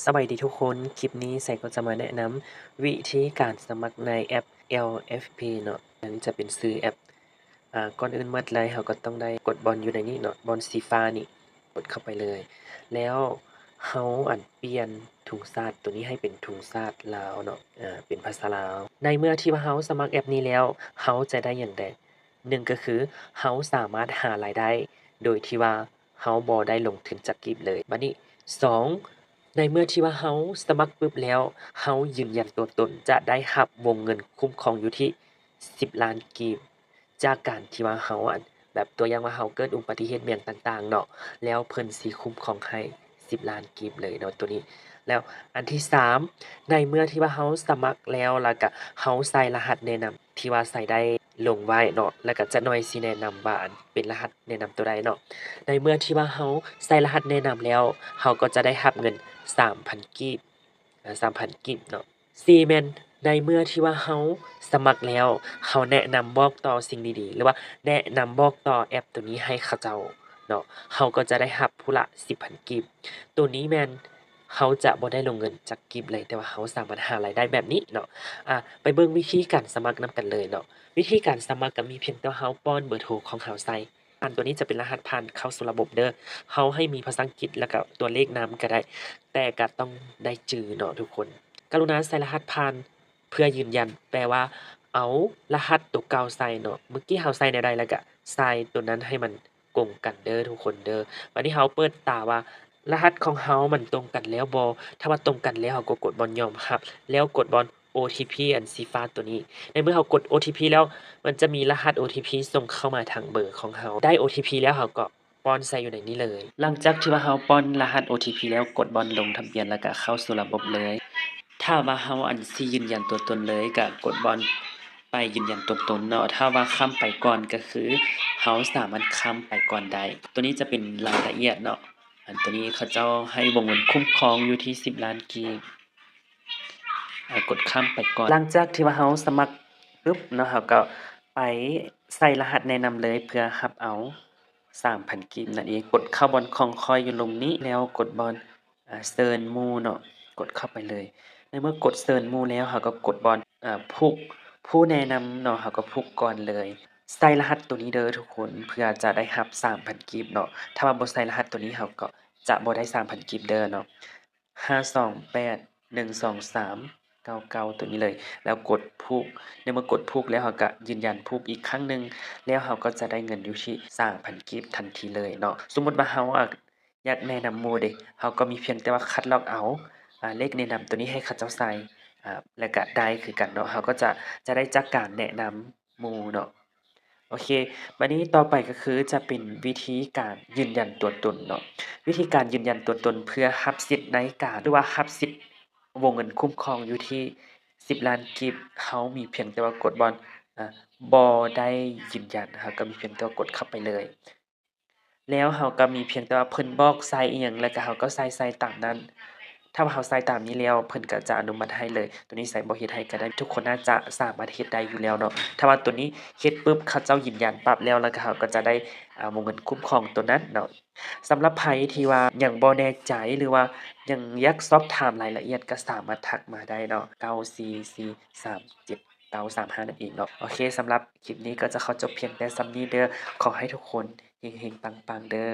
สวัสดีทุกคนคลิปนี้ใส่ก็จะมาแนะนำวิธีการสมัครในแอป LFP เนาะอันนี้จะเป็นชื่อแอปก่อนอื่นหมดเลยเราก็ต้องได้กดบอลอยู่ในนี้เนาะบอลสีฟ้านี่กดเข้าไปเลยแล้วเราเปลี่ยนถุงชาติตัวนี้ให้เป็นถุงชาติลาวเนาะเป็นภาษาลาวในเมื่อที่ว่าเราสมัครแอปนี้แล้วเราจะได้อย่างใดหนึ่งก็คือเราสามารถหารายได้โดยที่ว่าเราบ่ได้ลงทุนจักกีบเลยบัดนี้สอง ในเมื่อที่ว่าเราสมัครปุ๊บแล้วเรายืนยันตัวตนจะได้รับวงเงินคุ้มครองอยู่ที่10,000,000กีบจากการที่ว่าเราแบบตัวอย่างว่าเราเกิดอุบัติเหตุอิหยังต่างๆเนาะแล้วเพิ่นสิคุ้มครองให้10,000,000กีบเลยเนาะตัวนี้แล้วอันที่3ในเมื่อที่ว่าเราสมัครแล้วก็เราใส่รหัสแนะนำที่ว่าใส่ได้ลงไว้เนาะแล้วก็จักหน่อยสิแนะนำว่าเป็นรหัสแนะนำตัวใดเนาะ ในเมื่อที่ว่าเราใส่รหัสแนะนำแล้วเราก็จะได้รับเงิน3,000กีบ3,000กีบเนาะ4แม่นในเมื่อที่ว่าเราสมัครแล้วเราแนะนำบอกต่อสิ่งดีๆหรือว่าแนะนำบอกต่อแอปตัวนี้ให้เขาเจ้าเนาะเราก็จะได้รับผู้ละ10,000กีบตัวนี้แม่นเราจะบ่ได้ลงเงินจักกีบเลยแต่ว่าเราสามารถหารายได้แบบนี้เนาะไปเบิ่งวิธีการสมัครนำกันเลยเนาะวิธีการสมัครก็มีเพียงแต่เราป้อนเบอร์โทรของเราใส่ ตัวนี้จะเป็นรหัสผ่านเข้าสู่ระบบเด้อเราให้มีภาษาอังกฤษแล้วก็ตัวเลขนำก็ได้ แต่ก็ต้องได้จื่อเนาะทุกคน กรุณาใส่รหัสผ่านเพื่อยืนยันแปลว่าเอารหัสตัวเก่าใส่เนาะเมื่อกี้เราใส่แนวใดแล้วก็ใส่ตัวนั้นให้มันตรงกันเด้อทุกคนเด้อบัดนี้เราเปิดตาว่ารหัสของเรามันตรงกันแล้วบ่ถ้าว่าตรงกันแล้วเราก็กดบ่อนยอมรับแล้วกดบ่อน OTP อันสีฟ้าตัวนี้ในเมื่อเรากด OTP แล้ว มันจะมีรหัส OTP ส่งเข้ามาทางเบอร์ของเราได้ OTP แล้วเราก็ป้อนใส่อยู่ในนี้เลย หลังจากที่ว่าเราป้อนรหัส OTP แล้วกดบ่อนลงทะเบียนแล้วก็เข้าสู่ระบบเลย ถ้าว่าเราสิยืนยันตัวตนเลยก็กดบ่อนไปยืนยันตัวตนเนาะถ้าว่าค้ำไปก่อนก็คือเราสามารถค้ำไปก่อนได้ตัวนี้จะเป็นรายละเอียดเนาะตัวนี้เขาเจ้าให้วงเงินคุ้มครองอยู่ที่10,000,000กีบ กดข้ามไปก่อนหลังจากที่ว่าเราสมัครปึ๊บเนาะเราก็ไปใส่รหัสแนะนำเลยเพื่อรับเอา3,000กีบนั่นเองกดเข้าบอนคองคอยอยู่ตรงนี้แล้วกดบอนเชิญหมู่เนาะกดเข้าไปเลยในเมื่อกดเชิญหมู่แล้วเราก็กดบอนผูกผู้แนะนำเนาะเราก็ผูกก่อนเลยใส่รหัสตัวนี้เด้อทุกคนเพื่อจะได้รับ3,000กีบเนาะถ้าว่าบ่ใส่รหัสตัวนี้เราก็จะบ่ได้3,000กีบเด้อเนาะ528 123 99ตัวนี้เลยแล้วกดผูกในเมื่อกดผูกแล้วเราก็ยืนยันผูกอีกครั้งหนึ่งแล้วเราก็จะได้เงินอยู่ที่3,000กีบทันทีเลยเนาะสมมุติว่าเราอยากแนะนำหมู่เดะเราก็มีเพียงแต่ว่าคัดลอกเอาเลขแนะนำตัวนี้ให้เขาเจ้าใส่แล้วก็ได้คือกันเนาะเราก็จะได้จากการแนะนำหมู่เนาะโอเคบัดนี้ต่อไปก็คือจะเป็นวิธีการยืนยันตัวตนเนาะวิธีการยืนยันตัวตนเพื่อรับสิทธิ์ในการหรือว่ารับสิทธิ์ วงเงินคุ้มครองอยู่ที่10,000,000กีบเรามีเพียงแต่ว่ากดอ่าบ่ได้ยืนยันนะครับก็มีเพียงแต่ว่ากดเข้าไปเลยแล้วเราก็มีเพียงแต่ว่าเพิ่นบอกไซซ์อิหยังแล้วก็เราก็ใส่ตามนั้นถ้าว่าเราใส่ตามนี้แล้วเพิ่นก็จะอนุมัติให้เลยตัวนี้ใส่บ่เฮ็ดให้ก็ได้ทุกคนน่าจะสามารถเฮ็ดได้อยู่แล้วเนาะถ้าว่าตัวนี้เฮ็ดปุ๊บเขาเจ้ายืนยันปั๊บแล้วก็เราก็จะได้วงเงินคุ้มครองตัวนั้นเนาะสำหรับไผที่ว่ายังบ่แน่ใจหรือว่า ยังอยากสอบถามรายละเอียดก็สามารถทักมาได้เนาะ94437935นั่นเองเนาะโอเคสำหรับคลิปนี้ก็จะขอจบเพียงแต่ส่ำนี้เด้อขอให้ทุกคนเฮงๆปังๆเด้อ